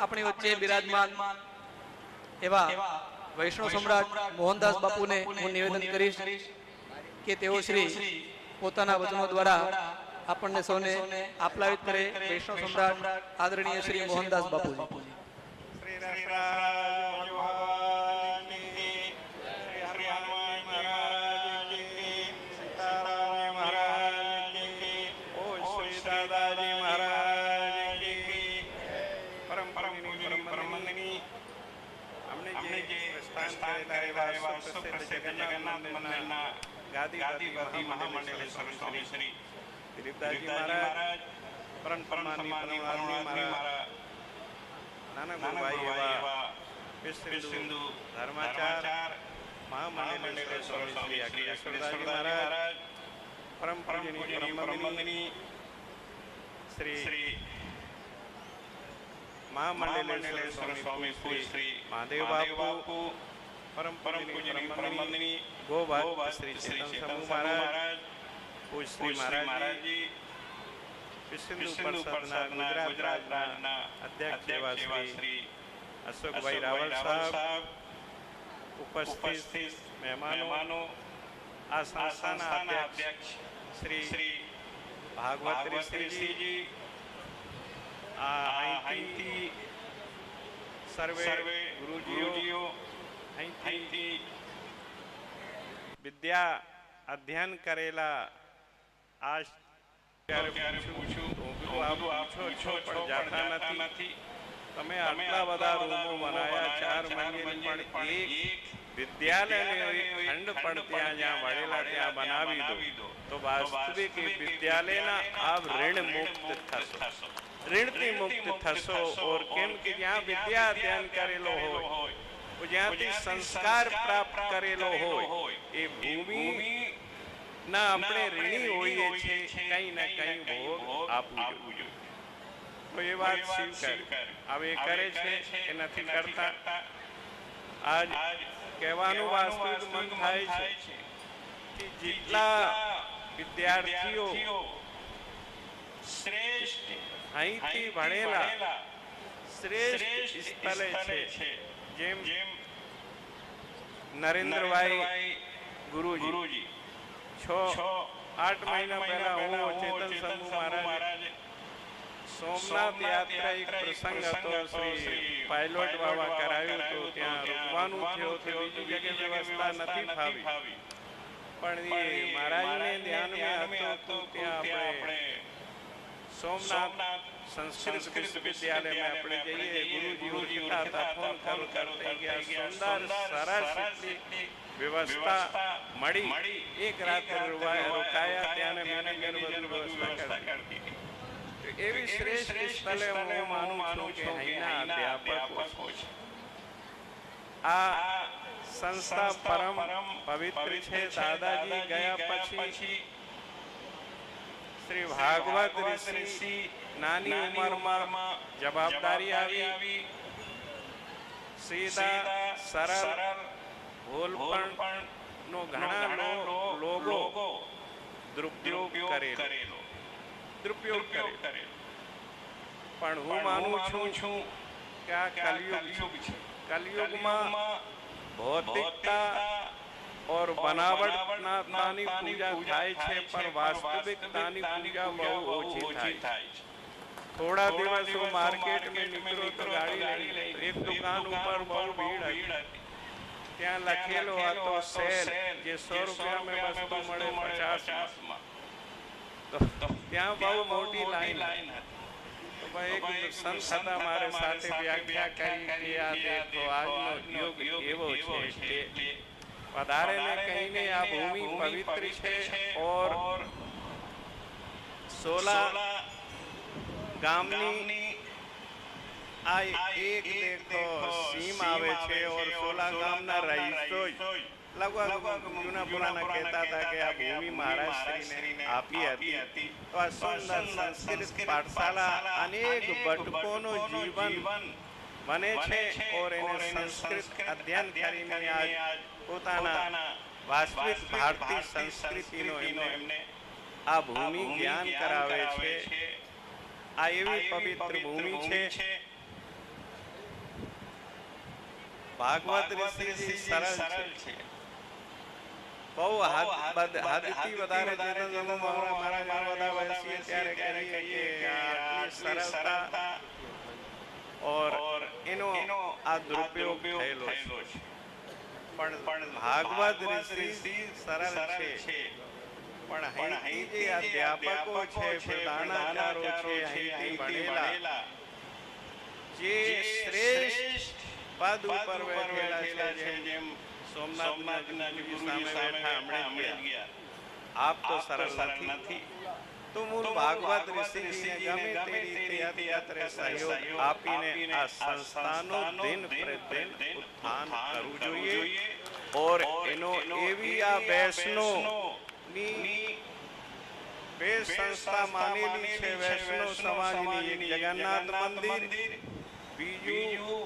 આપણી વચ્ચે બિરાજમાન એવા વૈષ્ણવ સમ્રાટ મોહનદાસ બાપુને હું નિવેદન કરીશ કે તેઓ શ્રી પોતાના વચનો દ્વારા આપણને સૌને આપલાવિત કરે। વૈષ્ણવ સમ્રાટ આદરણીય શ્રી મોહનદાસ બાપુજી। गादी महामंडलेश्वर स्वामी श्री दिलीपदासजी महाराज परम परमात्मा महाराज नाना गुरुभाई एवा विश्वसिंधु धर्माचार्य महामंडलेश्वर स्वामी अखिलेश्वरदासजी महाराज परम परमवंदनीय श्री महामंडलेश्वर स्वामी श्री महादेव बापू परम परमवंदनीय गोभक्त श्री चेतन महाराज पूज्य श्री महाराज जी विश्वसिंधु परिषदना गुजरात राज्यना अध्यक्ष एवा श्री अशोक भाई रावल साहब उपस्थित मेहमानों आ संस्थाना अध्यक्ष श्री भागवत ऋषि जी सर्वे गुरुजीओ विद्या अध्ययन करेला आज તમે આટલા બધા રૂમો બનાવ્યા 4 મહિનાની પણ એક વિદ્યાલયને ખંડ પણ ત્યાં જ્યાં વળેલા ત્યાં બનાવી દો તો વાસ્તવિક વિદ્યાલયના આપ ऋण મુક્ત થશો ऋणથી મુક્ત થશો। और કેમ કે જ્યાં વિદ્યા અધ્યયન કરેલો હોય જ્યાંથી સંસ્કાર પ્રાપ્ત કરેલો હોય એ ભૂમિ ના આપણે ઋણી હોઈએ છીએ કંઈ ના કંઈ ભોગ આપવું જોઈએ। તો એ વાત સ્વીકાર હવે કરે છે કે નથી કરતા। આજ કહેવાનું વાસ્તવિક મન થાય છે કે જેટલા વિદ્યાર્થીઓ શ્રેષ્ઠ અહીંથી ભણેલા શ્રેષ્ઠ સ્થળે છે જેમ નરેન્દ્રભાઈ ગુરુજી 6-8 મહિના પહેલા હું ચેતન સમૂહ મહારાજ સોમનાથ યાત્રા એક પ્રસંગ હતો શ્રી પાયલોટ બાબા કરાયું તો ત્યાં રૂકવાનું થયું તો બીજી જગ્યાએ વ્યવસ્થા નથી ફાવી પણ એ મહારાજને ધ્યાનમાં હતો તો ત્યાં આપણે सोमनाथ संस्कृत विश्वविद्यालय में अपने जाइए गुरुजी था फोन करो करते गया सुंदर सरस व्यवस्था मड़ी एक रात रुकाया त्याने मैंने व्यवस्था कर दी। तो एवी श्रेष्ठ स्थले હું માનું છું કે અહીંના અધ્યાપકો આ સંસ્થા પરમ પવિત્ર છે। દાદાજી ગયા પછી श्री भागवत ऋषि नानी उमर में जवाबदारी आई सीधा सरल भूलपण नो घना लोगो दुरुपयोग करेलो पण हूँ मानु छूं कि आ कलयुग छे। कलयुग में भौतिकता और बनावट तानी पूजा थाय छे पर वास्तविक तानी पूजा बहु ओછી थाय। थोड़ा दिवस वो मार्केट में निकलो तो गाड़ी लई एक दुकान ऊपर बहु भीड़ हती त्यां लखेलो हतो सेल जे 100 रुपया में वस्तु मळे 50 में तो त्यां बहु मोटी लाइन हती। तो भाई एक संत हता मारे साथे व्याख्या करी कि आ देखो आजनो युग एवो छे के पधारे ने कहीं ने आ भूमि पवित्र है और 16 गामनी आ एक देखो सीम आवे छे और 16 गामना रहीशो लगभग जूना पुराना कहता था कि आ भूमि महाराज श्री ने आपी हती। तो आ सुंदर संस्कृत पाठशाला अनेक बटकोनो जीवन बने छे और एने संस्कृत अध्ययन करीने आज પોતાના વાસ્તવિક ભારતીય સંસ્કૃતિનો એમને આ ભૂમિ જ્ઞાન કરાવે છે। આ એવી પવિત્ર ભૂમિ છે ભાગવત ઋષિજી સરળ છે. બહુ હદથી વધારે ચેતન સમૂહ મહારાજ બધા બેસીએ ત્યારે કહીએ કે આટલી સરળતા ઓર એનો આ દુરુપયોગ થયેલો છે. પણ ભાગવત ઋષિ સરળ છે, પણ અહીંથી જે અધ્યાપકો છે, પ્રધાનાચારો છે, અહીંથી ભણેલા જે શ્રેષ્ઠ પદ ઉપર બેઠેલા છે, જેમ સોમનાથના ગુરુજી સામે બેઠા હમણે ગયા, આપ તો સરળ નથી. તો મૂળ ભાગવત ઋષિજીને ગમે તે રીતે યત્રે સહયોગ આપીને આ સંસ્થાનો દિન પ્રતિદિન ઉત્થાન કરવું જોઈએ. ઓર એનો એવી આ વૈષ્ણવની બે સંસ્થા માનેલી છે, વૈષ્ણવ સમાજની. એક જગન્નાથ મંદિર, બીજું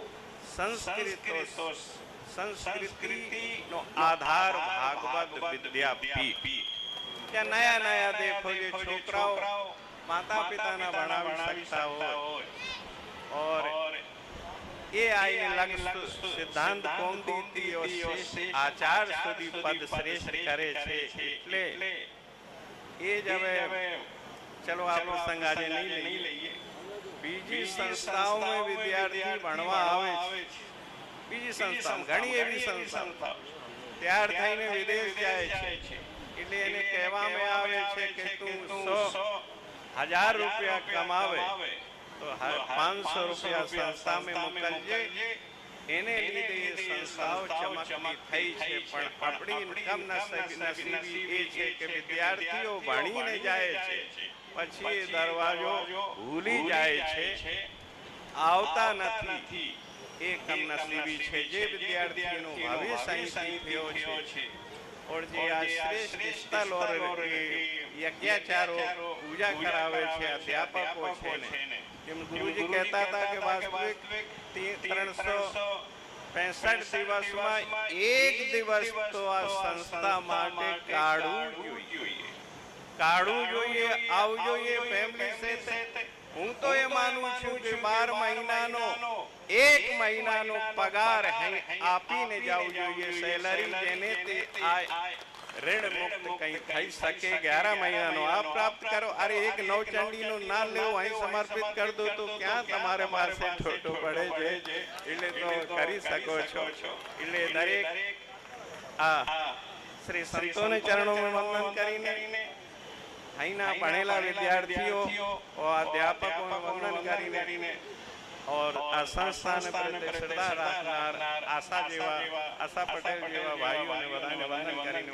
સંસ્કૃતિનો આધાર ભાગવત વિદ્યાપીઠ. क्या नया नया देखो ये छोकराओं माता पिता ना भणावी सकता હોય और ये आईने लग सिद्धांत कौमदीती और आचार સુધી પદ શ્રેષ્ઠ કરે છે. એટલે એ જ હવે ચલો આપણો સંગ આજે નહીં લઈએ. બીજી સંસ્થાઓમાં વિદ્યાર્થી ભણવા આવે છે, બીજી સંસ્થા ઘણી એવી સંસ્થા તૈયાર થઈને વિદેશ જાય છે. એટલે એને કહેવામાં આવે છે કે તું 100,000 રૂપિયા કમાવે તો 500 રૂપિયા સંસ્થામાં મોકલજે. એને લીધે એ સંસ્થાઓ ચમકતી થઈ છે. પણ આપણી ઇન્કમ નસીબી એ છે કે વિદ્યાર્થીઓ ભણીને જાય છે, પછી એ દરવાજો ભૂલી જાય છે, આવતા નથી. એ કમનસીબી છે. જે વિદ્યાર્થીનો ભવિષ્ય અહીંથી થયો છે और જે આ શ્રેષ્ઠ સ્થળ और યજ્ઞાચારો પૂજા કરાવે છે, અધ્યાપકો છે ને, જેમ ગુરુજી કહેતા હતા કે વાસ્તવિક 365 દિવસમાં એક દિવસ તો આ સંસ્થા માટે કાઢવું જોઈએ, આવવું જોઈએ ફેમિલી સાથે. હું તો એ માનું છું કે 12 મહિનાનો 1 મહિનાનો પગાર આપીને જવું જોઈએ. સેલરી જેને તે ऋण मुक्त कहीं થઈ શકે 11 મહિનાનો આપ પ્રાપ્ત કરો. અરે એક નવચંડીનું નામ લેવું અહીં સમર્પિત કરી દો તો ક્યાં તમારે પાસે છોટો પડે છે. એટલે તો કરી શકો છો. એટલે દરેક શ્રી સંતોને ચરણોમાં વંદન કરીને, અહીંના ભણેલા વિદ્યાર્થીઓ અધ્યાપકોને વંદન કરીને और આ સંસ્થાને પ્રત્યે શ્રદ્ધા રાખનાર આશા પટેલ જેવા ભાઈઓને બધાને વંદન કરીને